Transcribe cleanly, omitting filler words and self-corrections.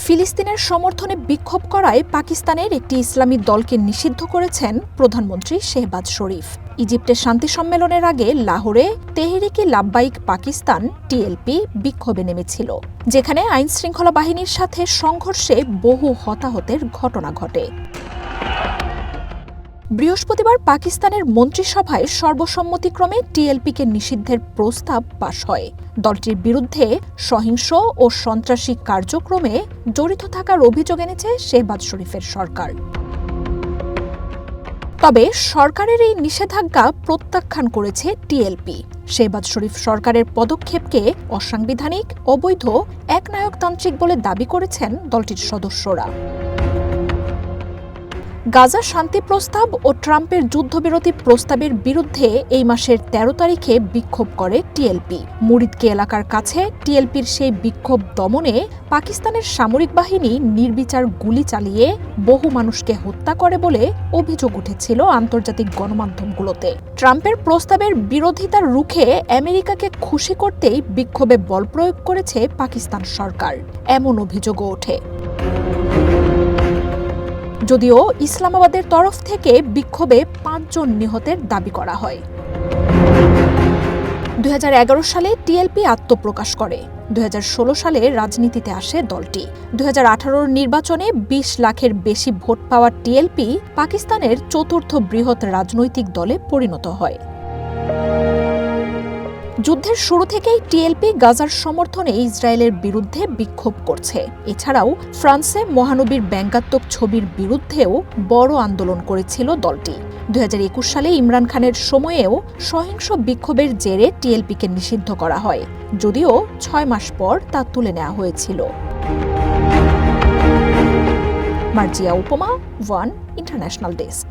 ফিলিস্তিনের সমর্থনে বিক্ষোভ করায় পাকিস্তানের একটি ইসলামী দলকে নিষিদ্ধ করেছেন প্রধানমন্ত্রী শেহবাজ শরীফ। ইজিপ্টের শান্তি সম্মেলনের আগে লাহোরে তেহরিকে লাব্বাইক পাকিস্তান টিএলপি বিক্ষোভে নেমেছিল, যেখানে আইনশৃঙ্খলা বাহিনীর সাথে সংঘর্ষে বহু হতাহতের ঘটনা ঘটে। বৃহস্পতিবার পাকিস্তানের মন্ত্রিসভায় সর্বসম্মতিক্রমে টিএলপিকে নিষিদ্ধের প্রস্তাব পাশ হয়। দলটির বিরুদ্ধে সহিংস ও সন্ত্রাসী কার্যক্রমে জড়িত থাকার অভিযোগ এনেছে শেহবাজ শরীফের সরকার। তবে সরকারের এই নিষেধাজ্ঞা প্রত্যাখ্যান করেছে টিএলপি। শেহবাজ শরীফ সরকারের পদক্ষেপকে অসাংবিধানিক, অবৈধ, একনায়কতান্ত্রিক বলে দাবি করেছেন দলটির সদস্যরা। গাজা শান্তি প্রস্তাব ও ট্রাম্পের যুদ্ধবিরতি প্রস্তাবের বিরুদ্ধে এই মাসের ১৩ তারিখে বিক্ষোভ করে টিএলপি। মুরিদকে এলাকার কাছে টিএলপির সেই বিক্ষোভ দমনে পাকিস্তানের সামরিক বাহিনী নির্বিচার গুলি চালিয়ে বহু মানুষকে হত্যা করে বলে অভিযোগ উঠেছিল আন্তর্জাতিক গণমাধ্যমগুলোতে। ট্রাম্পের প্রস্তাবের বিরোধিতা রুখে আমেরিকাকে খুশি করতেই বিক্ষোভে বল প্রয়োগ করেছে পাকিস্তান সরকার, এমন অভিযোগও ওঠে। যদিও ইসলামাবাদের তরফ থেকে বিক্ষোভে ৫ জন নিহতের দাবি করা হয়। ২০১১ সালে টিএলপি আত্মপ্রকাশ করে। ২০১৬ সালে রাজনীতিতে আসে দলটি। ২০১৮ নির্বাচনে ২০ লাখের বেশি ভোট পাওয়া টিএলপি পাকিস্তানের চতুর্থ বৃহৎ রাজনৈতিক দলে পরিণত হয়। যুদ্ধের শুরু থেকেই টিএলপি গাজার সমর্থনে ইসরায়েলের বিরুদ্ধে বিক্ষোভ করছে। এছাড়াও ফ্রান্সে মহানবীর ব্যঙ্গাত্মক ছবির বিরুদ্ধেও বড় আন্দোলন করেছিল দলটি। ২০২১ সালে ইমরান খানের সময়েও সহিংস বিক্ষোভের জেরে টিএলপিকে নিষিদ্ধ করা হয়, যদিও ৬ মাস পর তা তুলে নেওয়া হয়েছিল। মার্জিয়া উপমা, ওয়ান ইন্টারন্যাশনাল ডেস্ক।